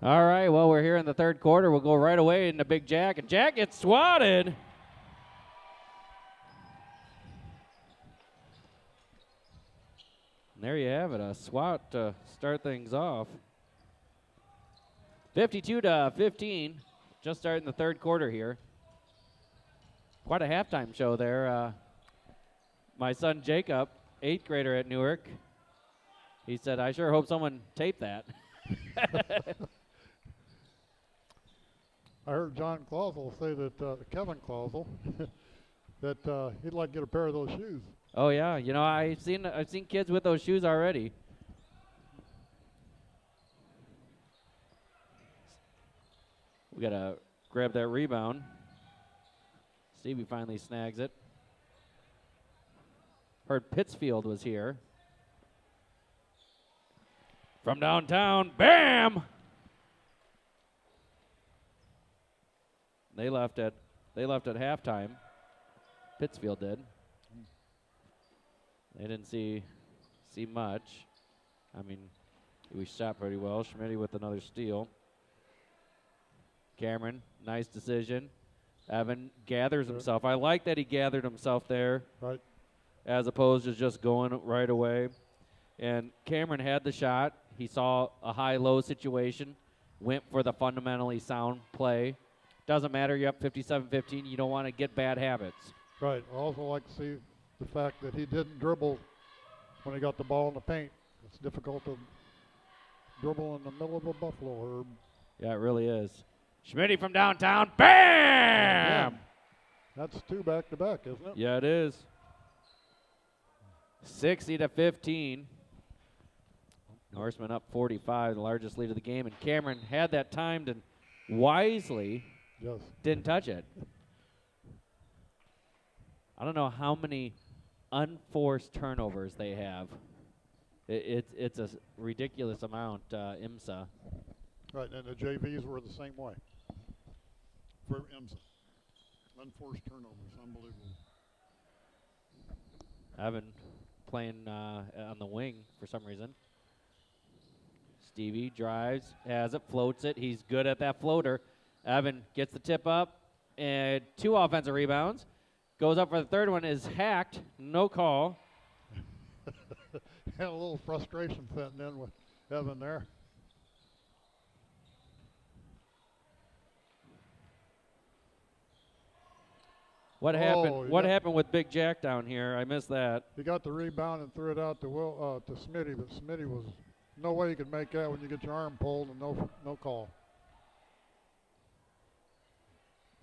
All right, well, we're here in the third quarter. We'll go right away into Big Jack, and Jack gets swatted. And there you have it, a swat to start things off. 52-15, just starting the third quarter here. Quite a halftime show there. My son Jacob, 8th grader at Newark, he said, I sure hope someone taped that. I heard John Clausel say that, Kevin Clausel, that he'd like to get a pair of those shoes. Oh yeah, I've seen kids with those shoes already. We gotta grab that rebound. Stevie finally snags it. Heard Pittsfield was here. From downtown, bam! They left at halftime. Pittsfield did. They didn't see much. I mean, we shot pretty well. Schmitty with another steal. Cameron, nice decision. Evan gathers himself. I like that he gathered himself there. Right. As opposed to just going right away. And Cameron had the shot. He saw a high-low situation, went for the fundamentally sound play. Doesn't matter, you're up 57-15. You don't want to get bad habits. Right. I also like to see the fact that he didn't dribble when he got the ball in the paint. It's difficult to dribble in the middle of a Buffalo, Herb. Yeah, it really is. Schmitty from downtown, bam! Yeah. That's 2 back-to-back, isn't it? Yeah, it is. 60-15. Norseman up 45, the largest lead of the game. And Cameron had that timed and wisely didn't touch it. I don't know how many unforced turnovers they have. It's a ridiculous amount, I.M.S.A. Right, and the JVs were the same way for I.M.S.A. Unforced turnovers, unbelievable. Evan playing on the wing for some reason. Stevie drives, has it, floats it. He's good at that floater. Evan gets the tip up, and 2 offensive rebounds. Goes up for the third one, is hacked, no call. Had a little frustration setting in with Evan there. What happened? What happened with Big Jack down here? I missed that. He got the rebound and threw it out to Smitty, but Smitty was no way you could make that when you get your arm pulled and no call.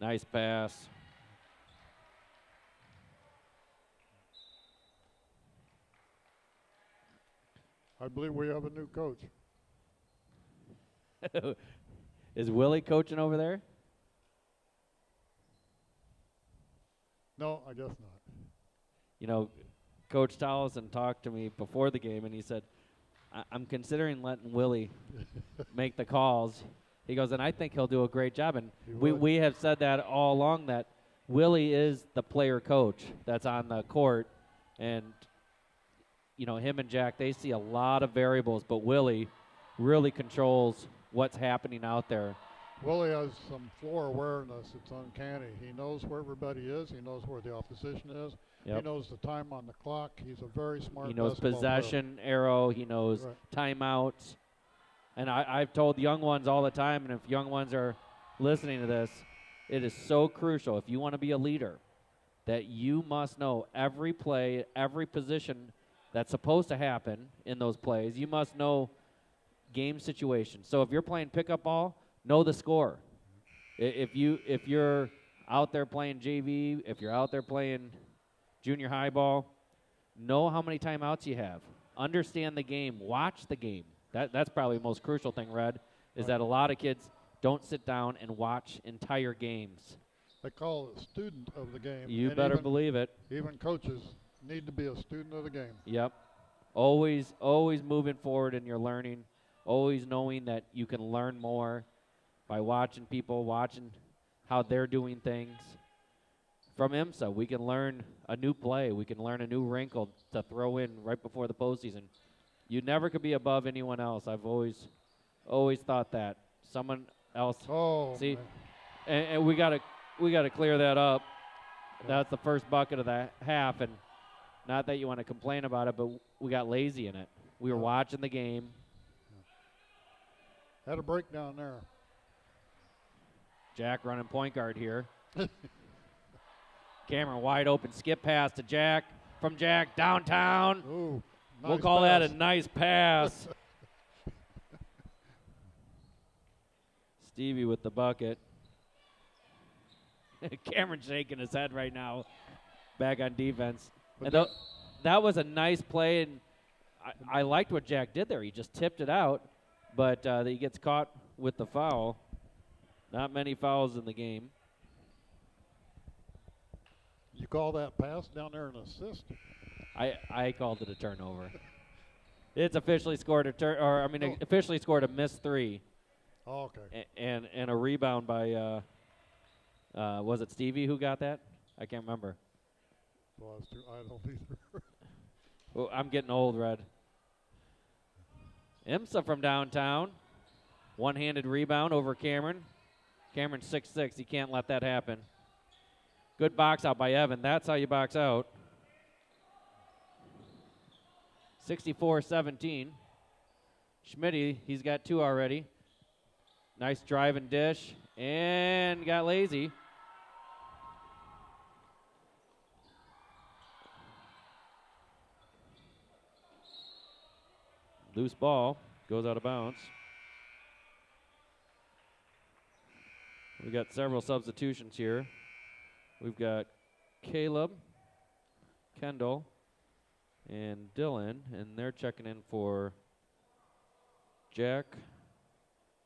Nice pass. I believe we have a new coach. Is Willie coaching over there? No, I guess not. You know, Coach Tollison talked to me before the game, and he said, I'm considering letting Willie make the calls. He goes, and I think he'll do a great job. And we have said that all along, that Willie is the player coach that's on the court. And, you know, him and Jack, they see a lot of variables, but Willie really controls what's happening out there. Willie has some floor awareness. It's uncanny. He knows where everybody is. He knows where the opposition is. Yep. He knows the time on the clock. He's a very smart. He knows possession, arrow. He knows timeouts. And I've told young ones all the time, and if young ones are listening to this, it is so crucial, if you want to be a leader, that you must know every play, every position that's supposed to happen in those plays. You must know game situations. So if you're playing pickup ball, know the score. If you're out there playing JV, if you're out there playing junior high ball, know how many timeouts you have. Understand the game. Watch the game. That's probably the most crucial thing, Red, is that a lot of kids don't sit down and watch entire games. They call it a student of the game. You better believe it. Even coaches need to be a student of the game. Yep. Always moving forward in your learning, always knowing that you can learn more by watching people, watching how they're doing things. From I.M.S.A, we can learn a new play. We can learn a new wrinkle to throw in right before the postseason. You never could be above anyone else. I've always thought that. someone else. Oh, See, man. and we gotta clear that up. Yeah. That's the first bucket of the half, and not that you want to complain about it, but we got lazy in it. We were watching the game. Had a breakdown there. Jack running point guard here. Cameron wide open, skip pass to Jack. From Jack downtown. Ooh, nice we'll call pass. that a nice pass. Stevie with the bucket. Cameron shaking his head right now, back on defense. And that was a nice play, and I liked what Jack did there. He just tipped it out, but he gets caught with the foul. Not many fouls in the game. You call that pass down there an assist? I called it a turnover. It's officially scored officially scored a missed three. Oh, okay. And a rebound by was it Stevie who got that? I can't remember. Well, I don't either. Well, I'm getting old, Red. I.M.S.A from downtown. One-handed rebound over Cameron. Cameron's 6'6". He can't let that happen. Good box out by Evan. That's how you box out. 64-17. Schmitty, he's got two already. Nice drive and dish. And got lazy. Loose ball. Goes out of bounds. We got several substitutions here. We've got Caleb, Kendall, and Dylan, and they're checking in for Jack,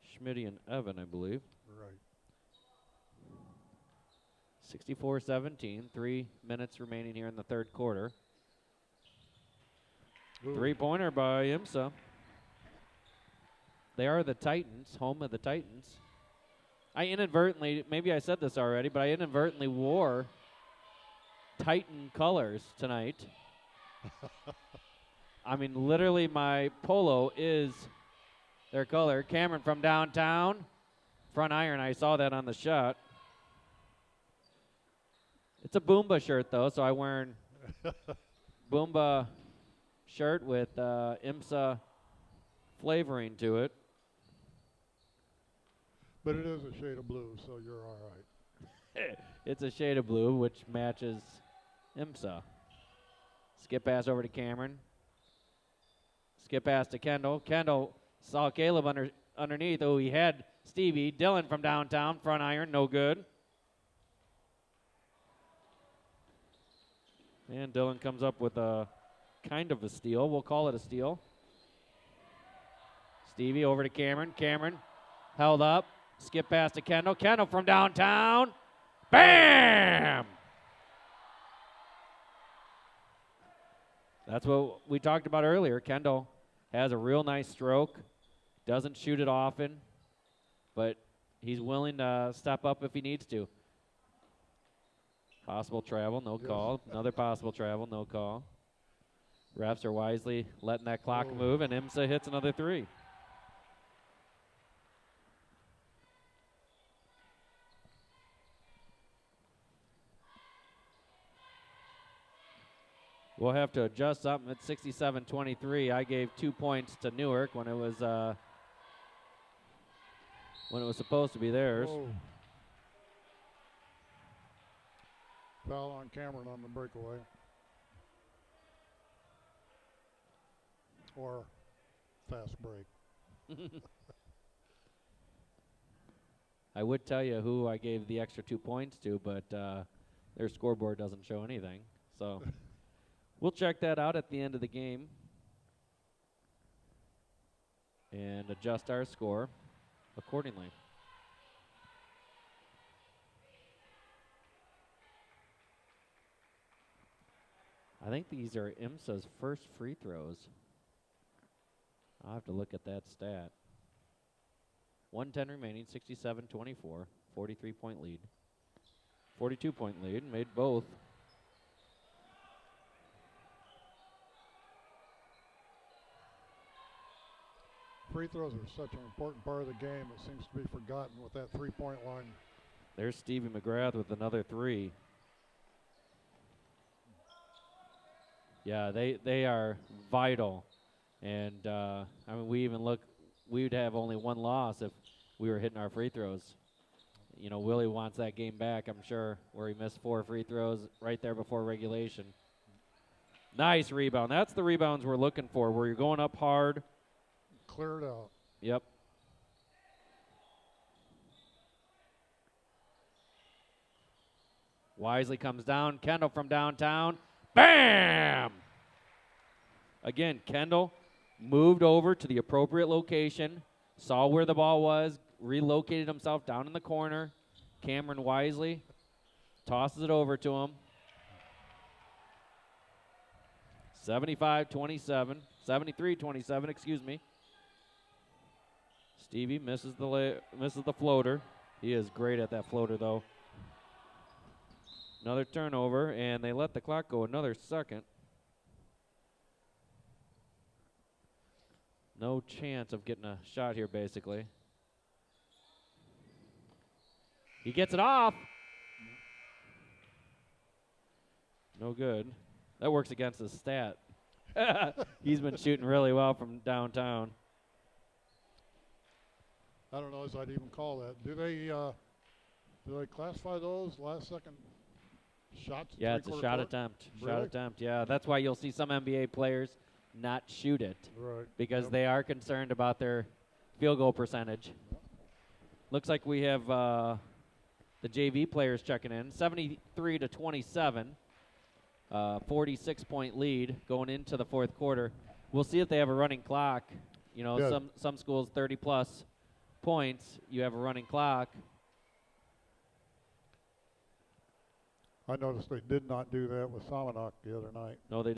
Schmitty, and Evan, I believe. Right. 64-17, 3 minutes remaining here in the third quarter. Ooh. Three-pointer by I.M.S.A. They are the Titans, home of the Titans. I inadvertently, maybe I said this already, but I inadvertently wore Titan colors tonight. I mean, literally my polo is their color. Cameron from downtown, front iron. I saw that on the shot. It's a Boomba shirt, though, so I'm wearing Boomba shirt with I.M.S.A flavoring to it. But it is a shade of blue, so you're all right. It's a shade of blue, which matches I.M.S.A. Skip pass over to Cameron. Skip pass to Kendall. Kendall saw Caleb underneath. Oh, he had Stevie. Dylan from downtown, front iron, no good. And Dylan comes up with a kind of a steal. We'll call it a steal. Stevie over to Cameron. Cameron held up. Skip pass to Kendall. Kendall from downtown. Bam! That's what we talked about earlier. Kendall has a real nice stroke. Doesn't shoot it often, but he's willing to step up if he needs to. Possible travel, no call. Another possible travel, no call. Refs are wisely letting that clock move, and I.M.S.A hits another three. We'll have to adjust something at 67-23. I gave 2 points to Newark when it was supposed to be theirs. Whoa. Foul on Cameron on the breakaway. Or fast break. I would tell you who I gave the extra 2 points to, but their scoreboard doesn't show anything. So we'll check that out at the end of the game and adjust our score accordingly. I think these are I.M.S.A's first free throws. I'll have to look at that stat. 1:10 remaining, 67-24, 43-point lead. 42-point lead, made both. Free throws are such an important part of the game. It seems to be forgotten with that three-point line. There's Stevie McGrath with another 3. Yeah, they are vital. And, I mean, we would have only 1 loss if we were hitting our free throws. You know, Willie wants that game back, I'm sure, where he missed 4 free throws right there before regulation. Nice rebound. That's the rebounds we're looking for, where you're going up hard. Clear it out. Yep. Wisely comes down. Kendall from downtown. Bam! Again, Kendall moved over to the appropriate location, saw where the ball was, relocated himself down in the corner. Cameron Wisely tosses it over to him. 73-27, excuse me. Stevie misses the floater. He is great at that floater, though. Another turnover, and they let the clock go another second. No chance of getting a shot here, basically. He gets it off. No good. That works against his stat. He's been shooting really well from downtown. I don't know as I'd even call that. Do they classify those last-second shots? Yeah, it's a shot attempt. Really? Shot attempt, yeah. That's why you'll see some NBA players not shoot it. Right. Because they are concerned about their field goal percentage. Looks like we have the JV players checking in. 73-27. 46-point lead going into the fourth quarter. We'll see if they have a running clock. You know, Yeah. some schools 30-plus points, you have a running clock. I noticed they did not do that with Salmonok the other night. No, they